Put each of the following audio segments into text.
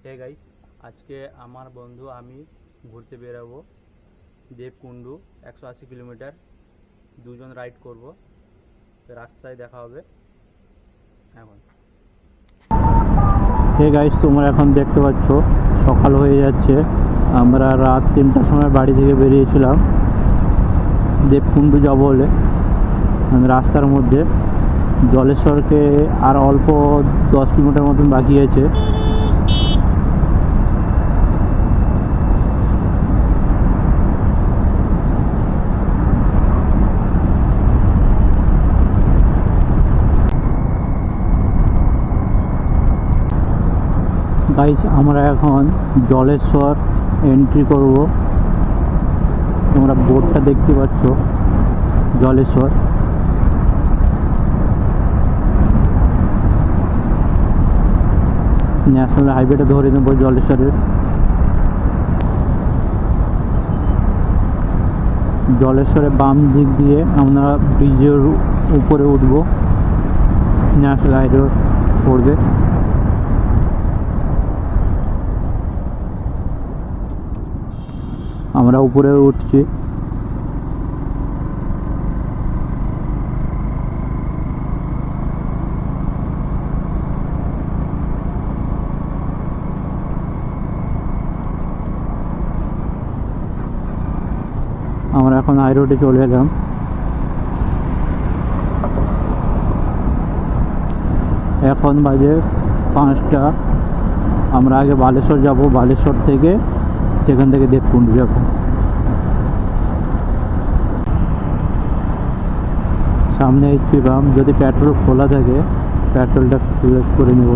Hey guys, আজকে আমার বন্ধু আমি ঘুরতে বেরাবো দেবকুণ্ডু 180 কিলোমিটার। দুজন রাইড করব, রাস্তায় দেখা হবে এখন। হে গাইস, তোমরা এখন দেখতে পাচ্ছ সকাল হয়ে যাচ্ছে। আমরা রাত 3টার সময় বাড়ি থেকে বেরিয়েছিলাম দেবকুণ্ডু যাব বলে। রাস্তার মধ্যে জলেশ্বরকে আর অল্প 10 কিলোমিটার মতন বাকি আছে। গাইস, আমরা এখন জলেশ্বর এন্ট্রি করব। তোমরা বোর্ডটা দেখতে পাচ্ছ, জলেশ্বর। ন্যাশনাল হাইওয়েটা ধরে নেব জলেশ্বরের। জলেশ্বরের বাম দিক দিয়ে আমরা ব্রিজের উপরে উঠবো, ন্যাশনাল হাইওয়ে পড়বে। আমরা উপরে উঠছি। আমরা এখন হাই রোডে চলে এলাম। এখন বাজে 5টা। আমরা আগে বালেশ্বর যাব, বালেশ্বর থেকে সেখান থেকে দেবকুণ্ডু যাব। সামনে এইচপি পাম্প, যদি পেট্রোল খোলা থাকে পেট্রোলটা ফুল করে নেব।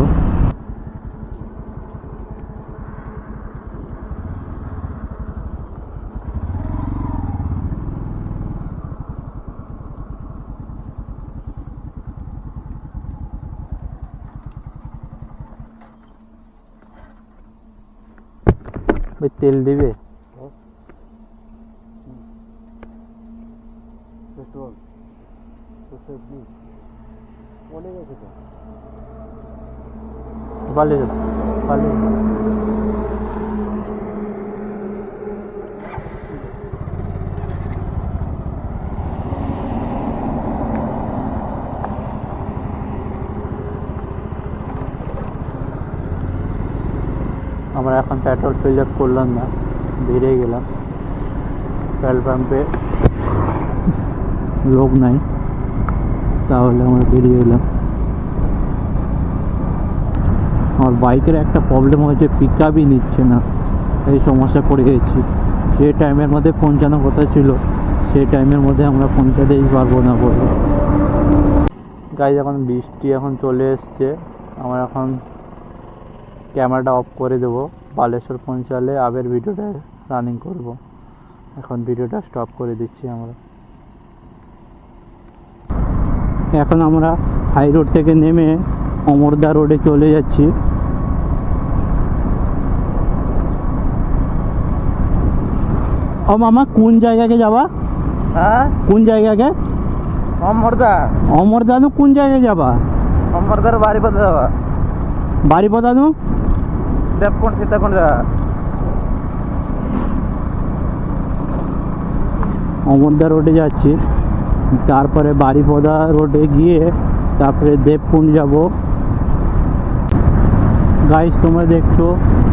তেল দিবে? পেট্রোল তো সেফলি অনেক আছে তো পালিয়ে যাবে, পালিয়ে। আমরা এখন পেট্রোল ফিল আপ করলাম না, বেরিয়ে গেলাম। পেট্রোল পাম্পে লোক নাই, তাহলে আমরা বেরিয়ে গেলাম। আমার বাইকের একটা প্রবলেম হয়েছে, পিক আপই নিচ্ছে না, এই সমস্যা পড়ে গেছি। যে টাইমের মধ্যে পৌঁছানোর কথা ছিল সেই টাইমের মধ্যে আমরা পৌঁছাতেই পারবো না বলে। গাইজ, এখন বৃষ্টি এখন চলে এসছে। আমরা এখন ক্যামেরাটা অফ করে দেবো। বালেশ্বর পৌঁছালে আবার ভিডিওটা রানিং করব। এখন ভিডিওটা স্টপ করে দিচ্ছি আমরা। এখন আমরা হাই রোড থেকে নেমে অমরদা রোডে চলে যাচ্ছি। ও মামা, কোন জায়গাকে যাবা? হ্যাঁ, কোন জায়গাকে? অমরদা কোন জায়গায় যাবা? অমরদার বাড়িপদা যাবা। বাড়িপদা দেবকুণ্ড সীতাকুণ্ড যাবা। অমরদা রোডে যাচ্ছি, তারপরে বাড়িপদা রোডে গিয়ে তারপরে দেবকুণ্ড যাব। গাইস, তোমরা দেখছো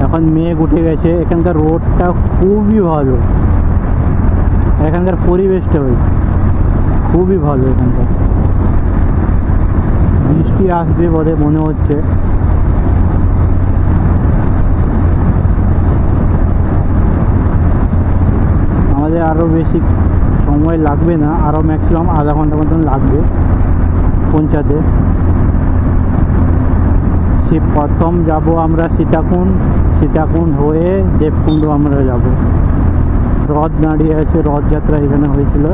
এখন মেঘ উঠে গেছে। এখানকার রোডটা খুবই ভালো, এখানকার পরিবেশটা খুবই ভালো। এখানকার বৃষ্টি আসবে বলে মনে হচ্ছে। আমাদের আরও বেশি সময় লাগবে না, আরও ম্যাক্সিমাম আধা ঘন্টা মতন লাগবে পৌঁছাতে। প্রথম যাব আমরা সীতাকুণ্ড হয়ে দেবকুণ্ডু আমরা যাব। রথ দাঁড়িয়ে আছে, রথযাত্রা এখানে হয়েছিল।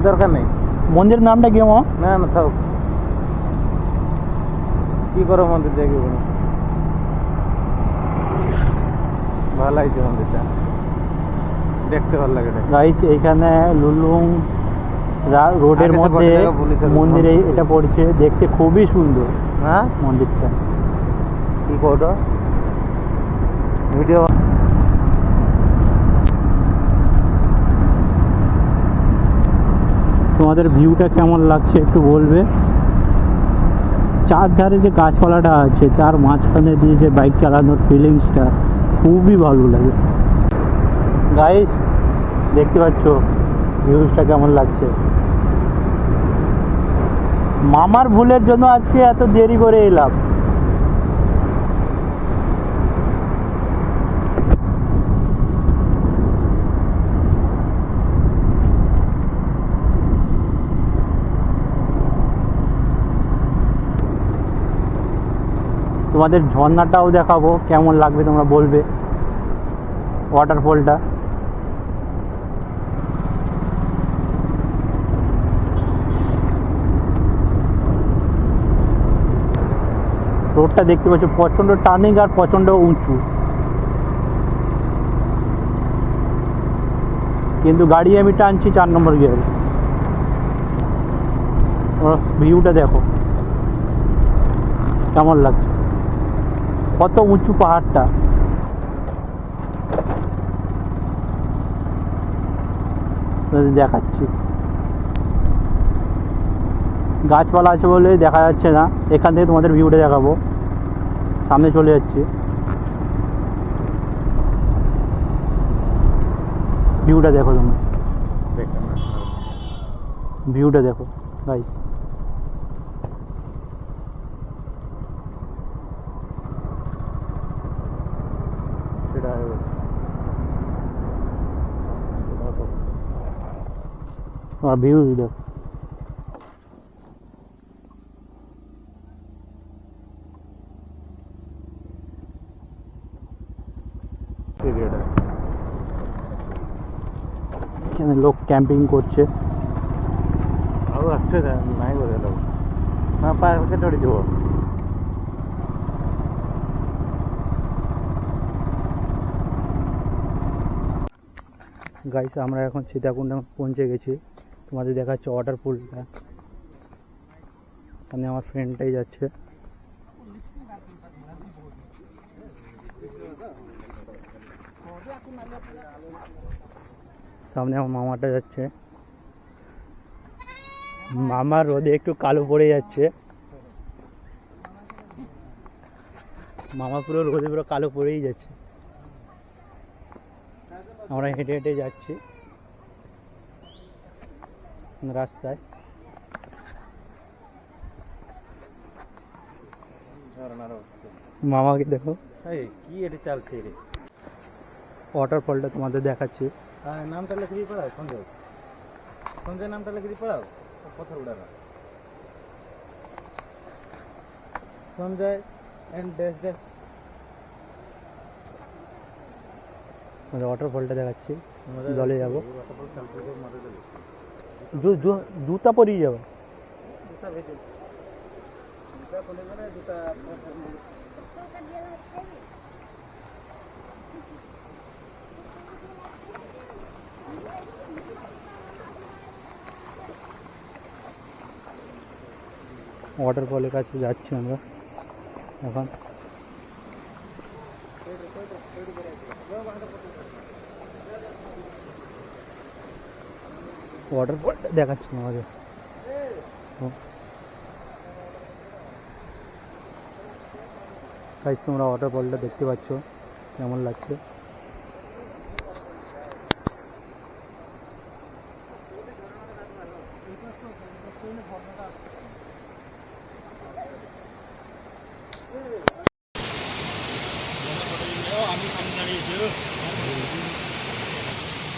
দরকার নেই। মন্দিরের নামটা কি? না না, থাক। কি করো মন্দির দেখি? ভালো লাগছে মন্দিরটা, দেখতে ভালো লাগে। গাইস, এইখানে লুলুং রোডের আগে সে মধ্যে বটে দেখা পুলিশের মন্দিরে মন্দির। এটা পড়ছে, দেখতে খুবই সুন্দর হ্যাঁ মন্দিরটা। কি করো ভিডিও তোমাদের ভিউটা কেমন লাগছে একটু বলবে। চারধারে যে গাছপালাটা আছে তার মাঝখানে দিয়ে যে বাইক চালানোর ফিলিংসটা খুবই ভালো লাগে। গাইস দেখতে পাচ্ছ ভিউজটা কেমন লাগছে। মামার ভুলের জন্য আজকে এত দেরি করে এলাম। তোমাদের ঝর্ণাটাও দেখাবো, কেমন লাগবে তোমরা বলবে। ওয়াটারফলটা রোডটা দেখতে পাচ্ছ প্রচণ্ড টার্নিং আর প্রচণ্ড উঁচু, কিন্তু গাড়ি আমি টানছি 4 নম্বর গিয়ারে। ভিউটা দেখো কেমন লাগছে, কত উঁচু পাহাড়টা। দেখাচ্ছি, গাছপালা আছে বলে দেখা যাচ্ছে না। এখান থেকে তোমাদের ভিউটা দেখাবো, সামনে চলে যাচ্ছি। ভিউটা দেখো তোমরা, ভিউটা দেখো গাইস। সেটা হয়ে গেছে তোমার ভিউ দেখো। এরিয়াটা এখানে লোক ক্যাম্পিং করছে। ଆଉ ଆଠେ ନାଇଁ ବୋଧେ ଲୋକ ନା ପାର୍କେ ଚଢ଼ିଥିବ গাইস আমরা এখন সীতাকুণ্ডে পৌঁছে গেছি। তোমাদের দেখাচ্ছে ওয়াটারফলটা, এখানে আমার ফ্রেন্ডটাই যাচ্ছে। সামনে আমার মামাটা যাচ্ছে। মামার রোদে একটু কালো পড়ে যাচ্ছে, মামা পুরো রোদে পুরো কালো পড়েই যাচ্ছে। আমরা হেঁটে হেঁটে যাচ্ছি রাস্তায়। মামাকে দেখো, এই কি এটা চালছে রে ওয়াটারফলটা তোমাদের দেখাচ্ছি। হ্যাঁ নামটা লিখে দিয়ে পড়াও সঞ্জয় সঞ্জয় নামটা লিখে দিয়ে পড়াও পথর উড়ানো সঞ্জয় এন্ড ড্যাশ ড্যাশ ওয়াটারফলটা দেখাচ্ছি, জলে যাবো, জুতা পরিয়ে যাবো। জুতা ভেজে জুতা খুলে গেলে জুতা ওয়াটারফলের কাছে যাচ্ছি আমরা এখন। ওয়াটারফলটা দেখাচ্ছি আমাদের। গাইস তোমরা ওয়াটারফলটা দেখতে পাচ্ছ কেমন লাগছে।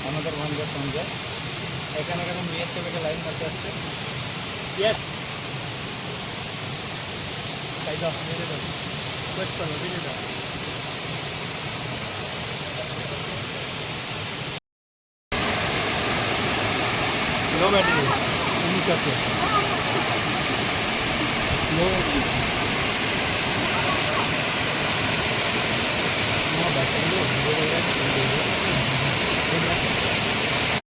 আমাদের বন্ধুর সঙ্গে এখানে এখানে মেয়ের থেকে লাইন মারতে আসছে তাই দাও মেরে দাও কোয়েট করো মেরে দাও নো ব্যাটারি ঠিক আছে নো ব্যাটারি